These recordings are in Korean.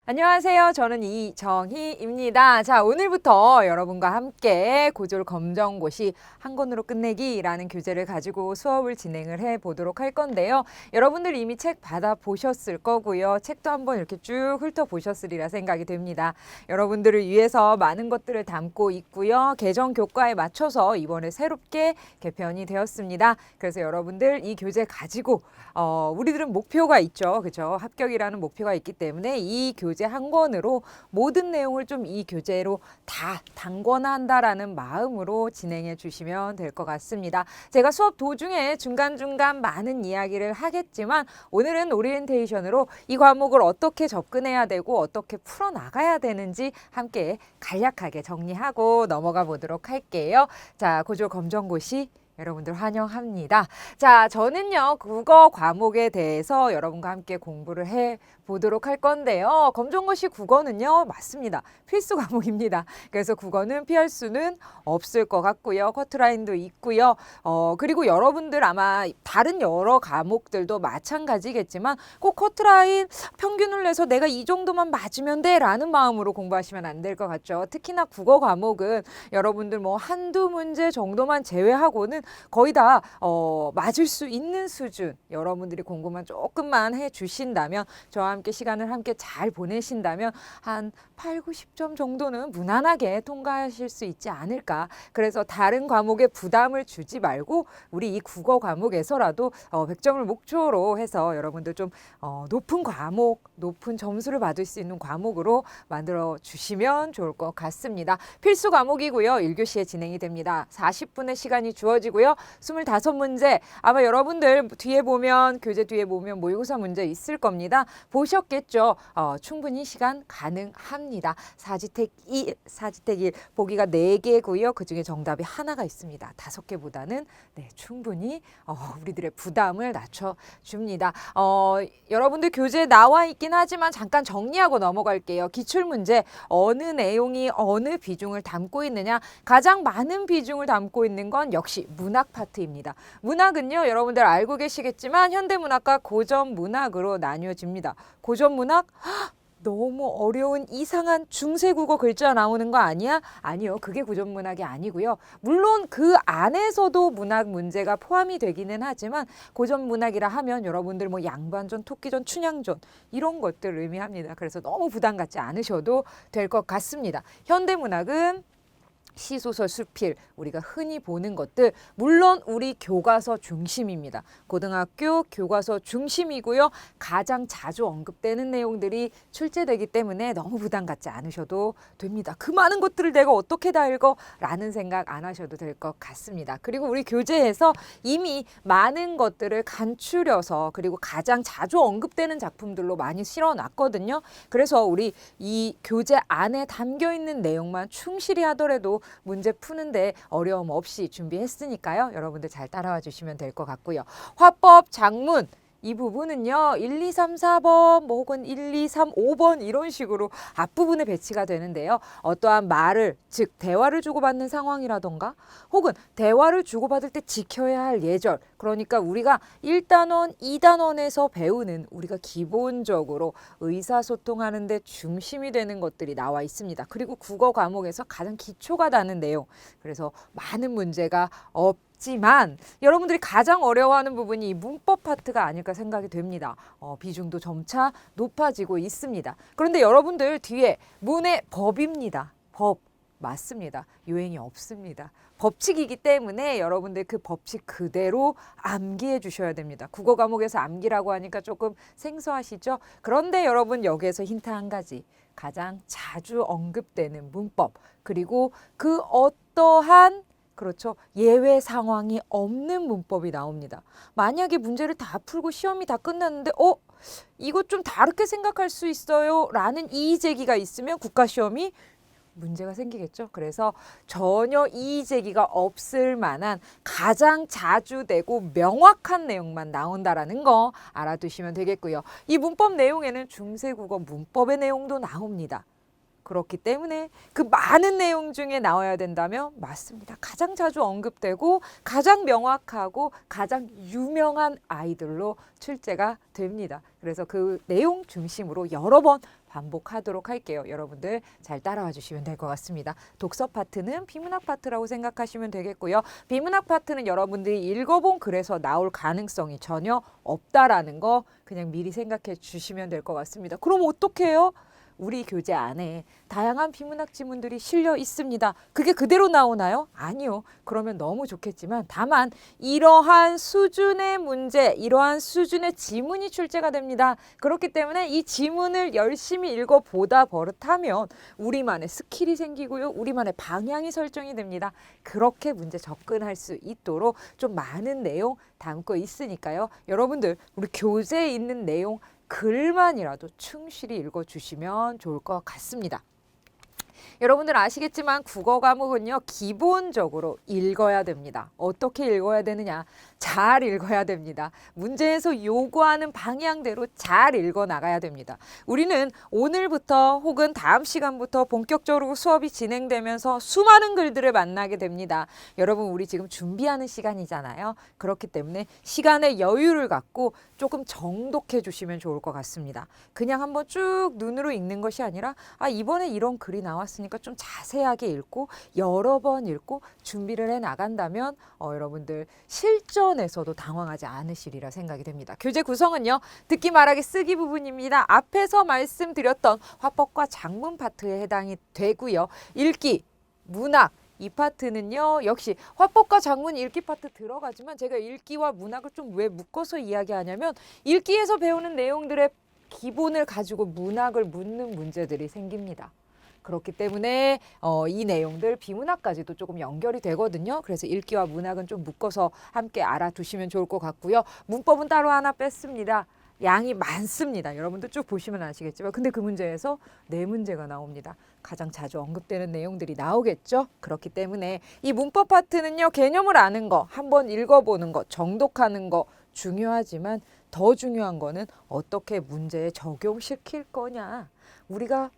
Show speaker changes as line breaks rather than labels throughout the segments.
안녕하세요. 저는 이정희입니다. 자, 오늘부터 여러분과 함께 고졸 검정고시 한 권으로 끝내기라는 교재를 가지고 수업을 진행을 해 보도록 할 건데요. 여러분들 이미 책 받아 보셨을 거고요. 책도 한번 이렇게 쭉 훑어 보셨으리라 생각이 됩니다. 여러분들을 위해서 많은 것들을 담고 있고요. 개정 교과에 맞춰서 이번에 새롭게 개편이 되었습니다. 그래서 여러분들 이 교재 가지고 우리들은 목표가 있죠. 그죠? 합격이라는 목표가 있기 때문에 이 교재 한 권으로 모든 내용을 좀 이 교재로 다 단권한다라는 마음으로 진행해 주시면 될 것 같습니다. 제가 수업 도중에 중간중간 많은 이야기를 하겠지만 오늘은 오리엔테이션으로 이 과목을 어떻게 접근해야 되고 어떻게 풀어나가야 되는지 함께 간략하게 정리하고 넘어가 보도록 할게요. 자, 고졸 검정고시 여러분들 환영합니다. 자, 저는요, 국어 과목에 대해서 여러분과 함께 공부를 해 보도록 할 건데요. 검정고시 국어는요, 맞습니다. 필수 과목입니다. 그래서 국어는 피할 수는 없을 것 같고요. 커트라인도 있고요. 그리고 여러분들 아마 다른 여러 과목들도 마찬가지겠지만 꼭 커트라인 평균을 내서 내가 이 정도만 맞으면 돼 라는 마음으로 공부하시면 안 될 것 같죠. 특히나 국어 과목은 여러분들 뭐 한두 문제 정도만 제외하고는 거의 다 맞을 수 있는 수준. 여러분들이 공부만 조금만 해주신다면 저와 함께 시간을 함께 잘 보내신다면 한 8, 90점 정도는 무난하게 통과하실 수 있지 않을까. 그래서 다른 과목에 부담을 주지 말고 우리 이 국어 과목에서라도 100점을 목표로 해서 여러분들 좀 높은 과목, 높은 점수를 받을 수 있는 과목으로 만들어 주시면 좋을 것 같습니다. 필수 과목이고요. 1교시에 진행이 됩니다. 40분의 시간이 주어지고요. 25문제 아마 여러분들 뒤에 보면 교재 뒤에 보면 모의고사 문제 있을 겁니다. 보셨겠죠? 충분히 시간 가능합니다. 사지택 1 보기가 4개고요. 그중에 정답이 하나가 있습니다. 5개보다는 네, 충분히 우리들의 부담을 낮춰줍니다. 여러분들 교재에 나와 있긴 하지만 잠깐 정리하고 넘어갈게요. 기출문제 어느 내용이 어느 비중을 담고 있느냐. 가장 많은 비중을 담고 있는 건 역시 문학 파트입니다. 문학은요, 여러분들 알고 계시겠지만 현대문학과 고전문학으로 나뉘어집니다. 고전문학? 너무 어려운 이상한 중세국어 글자 나오는 거 아니야? 아니요. 그게 고전문학이 아니고요. 물론 그 안에서도 문학 문제가 포함이 되기는 하지만 고전문학이라 하면 여러분들 뭐 양반전, 토끼전, 춘향전 이런 것들을 의미합니다. 그래서 너무 부담 갖지 않으셔도 될 것 같습니다. 현대문학은 시소설, 수필, 우리가 흔히 보는 것들 물론 우리 교과서 중심입니다. 고등학교 교과서 중심이고요. 가장 자주 언급되는 내용들이 출제되기 때문에 너무 부담 갖지 않으셔도 됩니다. 그 많은 것들을 내가 어떻게 다 읽어? 라는 생각 안 하셔도 될 것 같습니다. 그리고 우리 교재에서 이미 많은 것들을 간추려서 그리고 가장 자주 언급되는 작품들로 많이 실어놨거든요. 그래서 우리 이 교재 안에 담겨있는 내용만 충실히 하더라도 문제 푸는데 어려움 없이 준비했으니까요. 여러분들 잘 따라와 주시면 될 것 같고요. 화법, 작문 이 부분은요. 1, 2, 3, 4번 뭐 혹은 1, 2, 3, 5번 이런 식으로 앞부분에 배치가 되는데요. 어떠한 말을 즉 대화를 주고받는 상황이라던가 혹은 대화를 주고받을 때 지켜야 할 예절 그러니까 우리가 1단원, 2단원에서 배우는 우리가 기본적으로 의사소통하는 데 중심이 되는 것들이 나와 있습니다. 그리고 국어 과목에서 가장 기초가 되는 내용 그래서 많은 문제가 없지만 여러분들이 가장 어려워하는 부분이 이 문법 파트가 아닐까 생각이 됩니다. 비중도 점차 높아지고 있습니다. 그런데 여러분들 뒤에 문의 법입니다. 법 맞습니다. 요행이 없습니다. 법칙이기 때문에 여러분들 그 법칙 그대로 암기해 주셔야 됩니다. 국어 과목에서 암기라고 하니까 조금 생소하시죠? 그런데 여러분 여기에서 힌트 한 가지. 가장 자주 언급되는 문법 그리고 그 어떠한 그렇죠. 예외 상황이 없는 문법이 나옵니다. 만약에 문제를 다 풀고 시험이 다 끝났는데 이거 좀 다르게 생각할 수 있어요 라는 이의 제기가 있으면 국가시험이 문제가 생기겠죠. 그래서 전혀 이의 제기가 없을 만한 가장 자주 되고 명확한 내용만 나온다라는 거 알아두시면 되겠고요. 이 문법 내용에는 중세국어 문법의 내용도 나옵니다. 그렇기 때문에 그 많은 내용 중에 나와야 된다면 맞습니다. 가장 자주 언급되고 가장 명확하고 가장 유명한 아이들로 출제가 됩니다. 그래서 그 내용 중심으로 여러 번 반복하도록 할게요. 여러분들 잘 따라와 주시면 될 것 같습니다. 독서 파트는 비문학 파트라고 생각하시면 되겠고요. 비문학 파트는 여러분들이 읽어본 글에서 나올 가능성이 전혀 없다라는 거 그냥 미리 생각해 주시면 될 것 같습니다. 그럼 어떻게 해요? 우리 교재 안에 다양한 비문학 지문들이 실려 있습니다. 그게 그대로 나오나요? 아니요. 그러면 너무 좋겠지만 다만 이러한 수준의 문제, 이러한 수준의 지문이 출제가 됩니다. 그렇기 때문에 이 지문을 열심히 읽어보다 버릇하면 우리만의 스킬이 생기고요. 우리만의 방향이 설정이 됩니다. 그렇게 문제 접근할 수 있도록 좀 많은 내용 담고 있으니까요. 여러분들 우리 교재에 있는 내용 글만이라도 충실히 읽어주시면 좋을 것 같습니다. 여러분들 아시겠지만 국어 과목은요 기본적으로 읽어야 됩니다. 어떻게 읽어야 되느냐? 잘 읽어야 됩니다. 문제에서 요구하는 방향대로 잘 읽어 나가야 됩니다. 우리는 오늘부터 혹은 다음 시간부터 본격적으로 수업이 진행되면서 수많은 글들을 만나게 됩니다. 여러분 우리 지금 준비하는 시간이잖아요. 그렇기 때문에 시간의 여유를 갖고 조금 정독해 주시면 좋을 것 같습니다. 그냥 한번 쭉 눈으로 읽는 것이 아니라 이번에 이런 글이 나왔으니까 좀 자세하게 읽고 여러 번 읽고 준비를 해 나간다면 여러분들 실전에서도 당황하지 않으시리라 생각이 됩니다. 교재 구성은요. 듣기 말하기 쓰기 부분입니다. 앞에서 말씀드렸던 화법과 작문 파트에 해당이 되고요. 읽기, 문학, 이 파트는요. 역시 화법과 작문 읽기 파트 들어가지만 제가 읽기와 문학을 좀 왜 묶어서 이야기하냐면 읽기에서 배우는 내용들의 기본을 가지고 문학을 묻는 문제들이 생깁니다. 그렇기 때문에 이 내용들 비문학까지도 조금 연결이 되거든요. 그래서 읽기와 문학은 좀 묶어서 함께 알아두시면 좋을 것 같고요. 문법은 따로 하나 뺐습니다. 양이 많습니다. 여러분들 쭉 보시면 아시겠지만 근데 그 문제에서 네 문제가 나옵니다. 가장 자주 언급되는 내용들이 나오겠죠. 그렇기 때문에 이 문법 파트는요. 개념을 아는 거, 한번 읽어보는 거, 정독하는 거 중요하지만 더 중요한 거는 어떻게 문제에 적용시킬 거냐. 우리가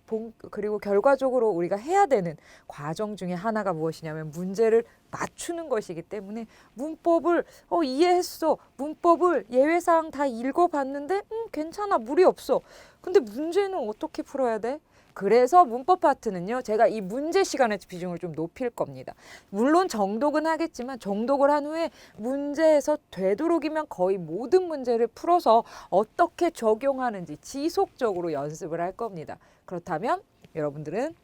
그리고 결과적으로 우리가 해야 되는 과정 중에 하나가 무엇이냐면 문제를 맞추는 것이기 때문에 문법을 이해했어. 문법을 예외사항 다 읽어봤는데 괜찮아. 무리 없어. 근데 문제는 어떻게 풀어야 돼? 그래서 문법 파트는요. 제가 이 문제 시간의 비중을 좀 높일 겁니다. 물론 정독은 하겠지만 정독을 한 후에 문제에서 되도록이면 거의 모든 문제를 풀어서 어떻게 적용하는지 지속적으로 연습을 할 겁니다. 그렇다면 여러분들은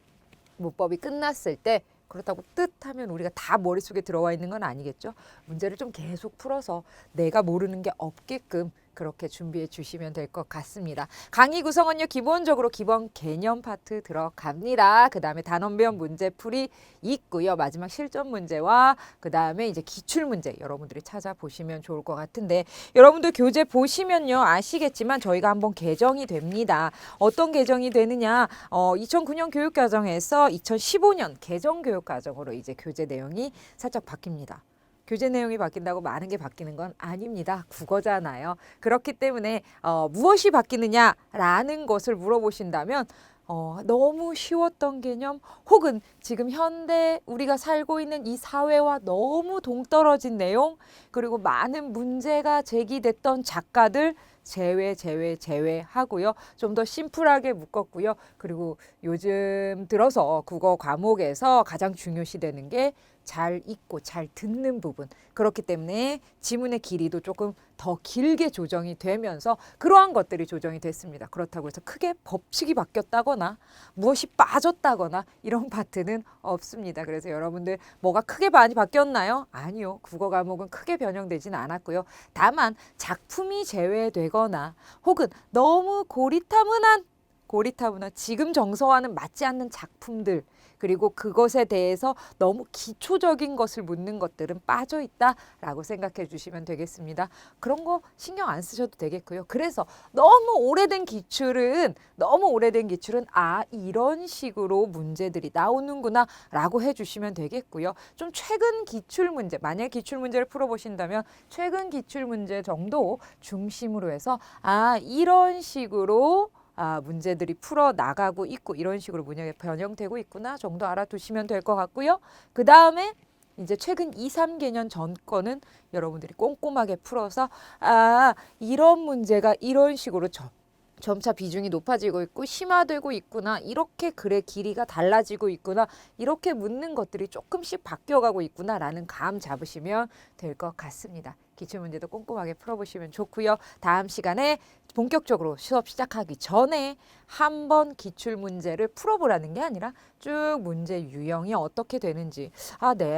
문법이 끝났을 때 그렇다고 뜻하면 우리가 다 머릿속에 들어와 있는 건 아니겠죠. 문제를 좀 계속 풀어서 내가 모르는 게 없게끔 그렇게 준비해 주시면 될 것 같습니다. 강의 구성은요. 기본적으로 기본 개념 파트 들어갑니다. 그 다음에 단원별 문제풀이 있고요. 마지막 실전 문제와 그 다음에 이제 기출 문제 여러분들이 찾아보시면 좋을 것 같은데 여러분들 교재 보시면요. 아시겠지만 저희가 한번 개정이 됩니다. 어떤 개정이 되느냐 2009년 교육과정에서 2015년 개정교육과정으로 이제 교재 내용이 살짝 바뀝니다. 교재 내용이 바뀐다고 많은 게 바뀌는 건 아닙니다. 국어잖아요. 그렇기 때문에 무엇이 바뀌느냐라는 것을 물어보신다면 너무 쉬웠던 개념 혹은 지금 현대 우리가 살고 있는 이 사회와 너무 동떨어진 내용 그리고 많은 문제가 제기됐던 작가들 제외하고요. 좀 더 심플하게 묶었고요. 그리고 요즘 들어서 국어 과목에서 가장 중요시되는 게 잘 읽고 잘 듣는 부분. 그렇기 때문에 지문의 길이도 조금 더 길게 조정이 되면서 그러한 것들이 조정이 됐습니다. 그렇다고 해서 크게 법칙이 바뀌었다거나 무엇이 빠졌다거나 이런 파트는 없습니다. 그래서 여러분들 뭐가 크게 많이 바뀌었나요? 아니요. 국어 과목은 크게 변형되지는 않았고요. 다만 작품이 제외되거나 혹은 너무 고리타분한 지금 정서와는 맞지 않는 작품들 그리고 그것에 대해서 너무 기초적인 것을 묻는 것들은 빠져 있다라고 생각해 주시면 되겠습니다. 그런 거 신경 안 쓰셔도 되겠고요. 그래서 너무 오래된 기출은 이런 식으로 문제들이 나오는구나 라고 해주시면 되겠고요. 좀 최근 기출 문제, 만약 기출 문제를 풀어보신다면 최근 기출 문제 정도 중심으로 해서 이런 식으로 문제들이 풀어 나가고 있고 이런 식으로 문형이 변형되고 있구나 정도 알아두시면 될 것 같고요. 그 다음에 이제 최근 2, 3개년 전 거는 여러분들이 꼼꼼하게 풀어서 이런 문제가 이런 식으로 점차 비중이 높아지고 있고 심화되고 있구나. 이렇게 글의 길이가 달라지고 있구나. 이렇게 묻는 것들이 조금씩 바뀌어가고 있구나라는 감 잡으시면 될 것 같습니다. 기출문제도 꼼꼼하게 풀어보시면 좋고요. 다음 시간에 본격적으로 수업 시작하기 전에 한번 기출문제를 풀어보라는 게 아니라 쭉 문제 유형이 어떻게 되는지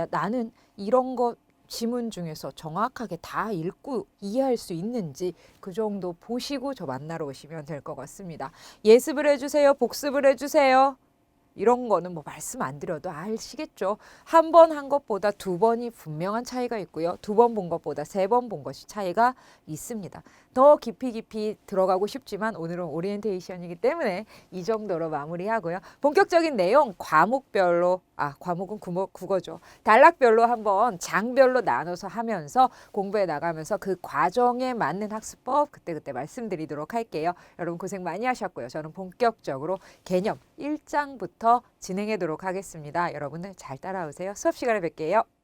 나는 이런 거 지문 중에서 정확하게 다 읽고 이해할 수 있는지 그 정도 보시고 저 만나러 오시면 될 것 같습니다. 예습을 해주세요. 복습을 해주세요. 이런 거는 뭐 말씀 안 드려도 아시겠죠. 한 번 한 것보다 두 번이 분명한 차이가 있고요. 두 번 본 것보다 세 번 본 것이 차이가 있습니다. 더 깊이 들어가고 싶지만 오늘은 오리엔테이션이기 때문에 이 정도로 마무리하고요. 본격적인 내용 과목별로 과목은 국어죠. 단락별로 한번 장별로 나눠서 하면서 공부해 나가면서 그 과정에 맞는 학습법 그때그때 말씀드리도록 할게요. 여러분 고생 많이 하셨고요. 저는 본격적으로 개념 1장부터 진행하도록 하겠습니다. 여러분들 잘 따라오세요. 수업 시간에 뵐게요.